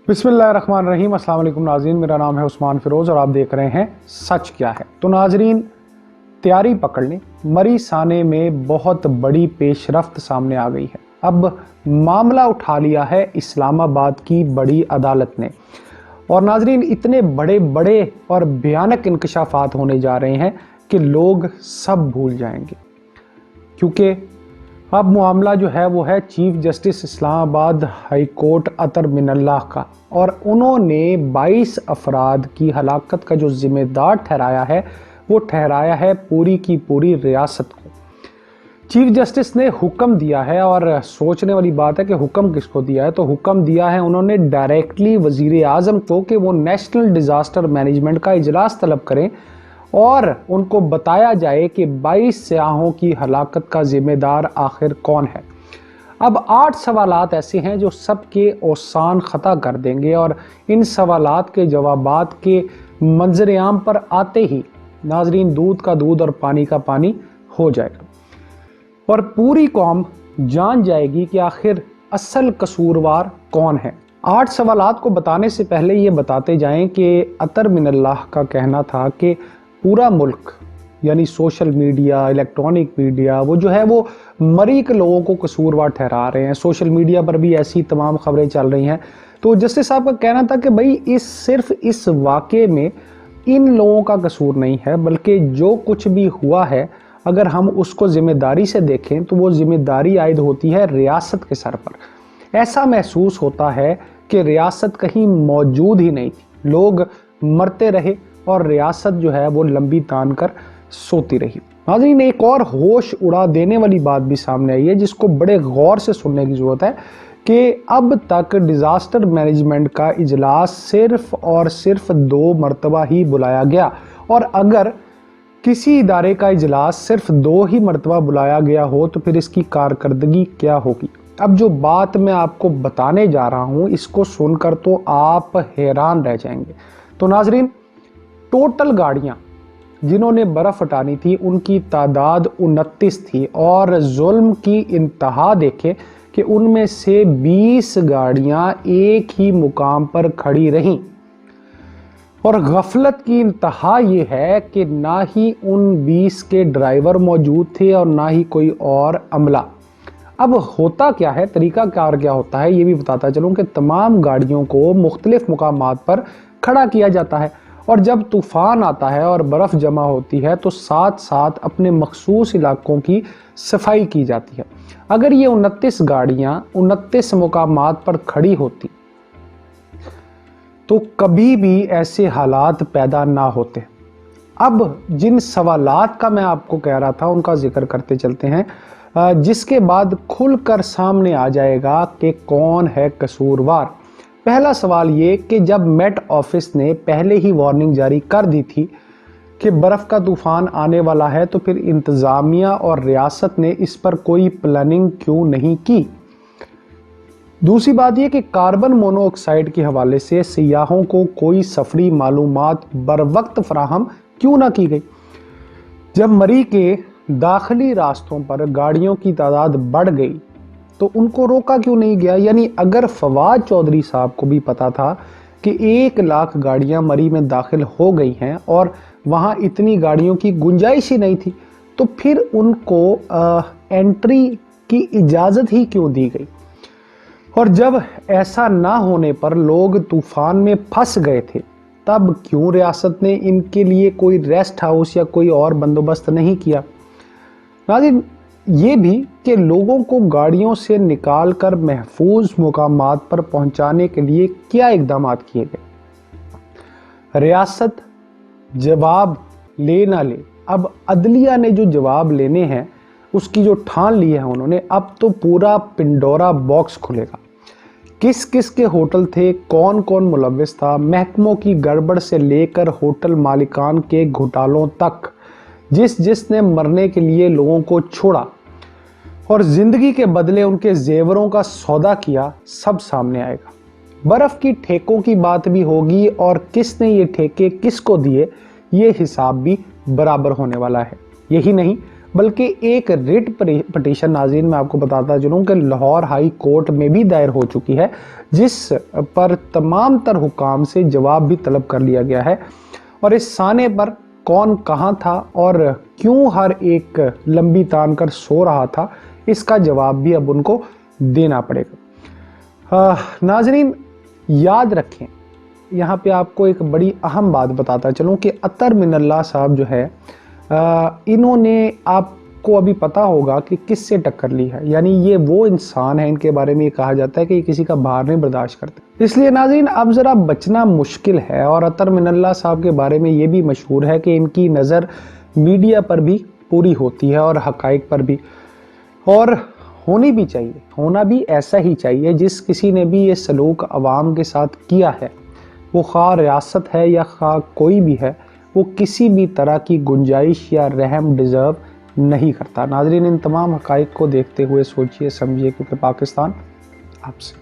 बिस्मिल्लाहिर्रहमानिर्रहीम। अस्सलाम वालेकुम नाज़रीन, मेरा नाम है उस्मान फ़िरोज़ और आप देख रहे हैं सच क्या है। तो नाज़रीन, तैयारी पकड़ लें, मरी साने में बहुत बड़ी पेशरफ्त सामने आ गई है। अब मामला उठा लिया है इस्लामाबाद की बड़ी अदालत ने। और नाज़रीन, इतने बड़े बड़े और भयानक इंकशाफात होने जा रहे हैं कि लोग सब भूल जाएंगे, क्योंकि अब मामला जो है वो है chief justice Islamabad high court Athar Minallah का, और उन्होंने 22 अफराद की हलाकत का जो जिम्मेदार ठहराया है वो ठहराया है पूरी की पूरी रियासत को। चीफ जस्टिस ने हुक्म दिया है, और सोचने वाली बात है कि हुक्म किसको दिया है। तो हुक्म दिया है उन्होंने डायरेक्टली वजीर आज़म को कि वो नेशनल डिज़ास्टर मैनेजमेंट का इजलास तलब करें और उनको बताया जाए कि 22 सयाहों की हलाकत का जिम्मेदार आखिर कौन है। अब 8 सवालात ऐसे हैं जो सबके औसान ख़ता कर देंगे, और इन सवालात के जवाबात के मंजर आम पर आते ही नाजरीन दूध का दूध और पानी का पानी हो जाएगा, और पूरी कौम जान जाएगी कि आखिर असल कसूरवार कौन है। 8 सवालात को बताने से पहले ये बताते जाएं कि अतर मिनल्लाह का कहना था कि पूरा मुल्क यानी सोशल मीडिया, इलेक्ट्रॉनिक मीडिया, वो जो है वो मरी के लोगों को कसूरवार ठहरा रहे हैं। सोशल मीडिया पर भी ऐसी तमाम खबरें चल रही हैं। तो जस्टिस साहब का कहना था कि भाई सिर्फ इस वाक़े में इन लोगों का कसूर नहीं है, बल्कि जो कुछ भी हुआ है अगर हम उसको ज़िम्मेदारी से देखें तो वो ज़िम्मेदारी आयद होती है रियासत के सर पर। ऐसा महसूस होता है कि रियासत कहीं मौजूद ही नहीं थी, लोग मरते रहे और रियासत जो है वो लंबी तान कर सोती रही। नाज़रीन, एक और होश उड़ा देने वाली बात भी सामने आई है जिसको बड़े गौर से सुनने की ज़रूरत है कि अब तक डिज़ास्टर मैनेजमेंट का इजलास सिर्फ और सिर्फ 2 मरतबा ही बुलाया गया, और अगर किसी इदारे का इजलास सिर्फ 2 ही मरतबा बुलाया गया हो तो फिर इसकी कारकर्दगी क्या होगी। अब जो बात मैं आपको बताने जा रहा हूँ इसको सुनकर तो आप हैरान रह जाएंगे। तो नाज़रीन, टोटल गाड़ियाँ जिन्होंने बर्फ़ हटानी थी उनकी तादाद 29 थी, और जुल्म की इंतहा देखें कि उनमें से 20 गाड़ियाँ एक ही मुकाम पर खड़ी रहीं। और गफलत की इंतहा ये है कि ना ही उन 20 के ड्राइवर मौजूद थे और ना ही कोई और अमला। अब होता क्या है, तरीका कार क्या होता है, ये भी बताता चलूँ कि तमाम गाड़ियों को मुख्तलिफ मुकामात पर खड़ा किया जाता है, और जब तूफ़ान आता है और बर्फ़ जमा होती है तो साथ साथ अपने मखसूस इलाकों की सफाई की जाती है। अगर ये 29 गाड़ियाँ 29 मुकामात पर खड़ी होती तो कभी भी ऐसे हालात पैदा ना होते। अब जिन सवालात का मैं आपको कह रहा था उनका जिक्र करते चलते हैं, जिसके बाद खुलकर सामने आ जाएगा कि कौन है कसूरवार। पहला सवाल ये कि जब मेट ऑफिस ने पहले ही वार्निंग जारी कर दी थी कि बर्फ़ का तूफ़ान आने वाला है, तो फिर इंतज़ामिया और रियासत ने इस पर कोई प्लानिंग क्यों नहीं की। दूसरी बात यह कि कार्बन मोनोऑक्साइड के हवाले से सियाहों को कोई सफरी मालूमात बर वक्त फराहम क्यों ना की गई। जब मरी के दाखिली रास्तों पर गाड़ियों की तादाद बढ़ गई तो उनको रोका क्यों नहीं गया। यानी अगर फवाद चौधरी साहब को भी पता था कि 1 लाख गाड़ियां मरी में दाखिल हो गई हैं और वहां इतनी गाड़ियों की गुंजाइश ही नहीं थी, तो फिर उनको एंट्री की इजाज़त ही क्यों दी गई। और जब ऐसा ना होने पर लोग तूफ़ान में फंस गए थे, तब क्यों रियासत ने इनके लिए कोई रेस्ट हाउस या कोई और बंदोबस्त नहीं किया। नाज़रीन, ये भी कि लोगों को गाड़ियों से निकाल कर महफूज मुकामात पर पहुंचाने के लिए क्या इकदाम किए गए। रियासत जवाब ले ना ले, अब अदलिया ने जो जवाब लेने हैं उसकी जो ठान ली है उन्होंने, अब तो पूरा पिंडोरा बॉक्स खुलेगा। किस किस के होटल थे, कौन कौन मुलव्विस था, महकमों की गड़बड़ से लेकर होटल मालिकान के घोटालों तक, जिसने मरने के लिए लोगों को छोड़ा और जिंदगी के बदले उनके जेवरों का सौदा किया, सब सामने आएगा। बर्फ की ठेकों की बात भी होगी, और किसने ये ठेके किसको दिए ये हिसाब भी बराबर होने वाला है। यही नहीं, بلکہ ایک ریٹ پٹیشن ناظرین میں آپ کو بتاتا چلوں کہ لاہور ہائی کورٹ میں بھی دائر ہو چکی ہے، جس پر تمام تر حکام سے جواب بھی طلب کر لیا گیا ہے، اور اس سانے پر کون کہاں تھا اور کیوں ہر ایک لمبی تان کر سو رہا تھا، اس کا جواب بھی اب ان کو دینا پڑے گا۔ ناظرین یاد رکھیں، یہاں پہ آپ کو ایک بڑی اہم بات بتاتا چلوں کہ عطر من اللہ صاحب جو ہے، انہوں نے آپ کو ابھی پتا ہوگا کہ کس سے ٹکر لی ہے، یعنی یہ وہ انسان ہے، ان کے بارے میں یہ کہا جاتا ہے کہ یہ کسی کا بھار نہیں برداشت کرتے۔ اس لیے ناظرین اب ذرا بچنا مشکل ہے، اور عطر من اللہ صاحب کے بارے میں یہ بھی مشہور ہے کہ ان کی نظر میڈیا پر بھی پوری ہوتی ہے اور حقائق پر بھی، اور ہونی بھی چاہیے، ہونا بھی ایسا ہی چاہیے۔ جس کسی نے بھی یہ سلوک عوام کے ساتھ کیا ہے، وہ خواہ ریاست ہے یا خواہ کوئی بھی ہے، وہ کسی بھی طرح کی گنجائش یا رحم ڈیزرو نہیں کرتا۔ ناظرین ان تمام حقائق کو دیکھتے ہوئے سوچئے سمجھیے، کیونکہ پاکستان آپ سے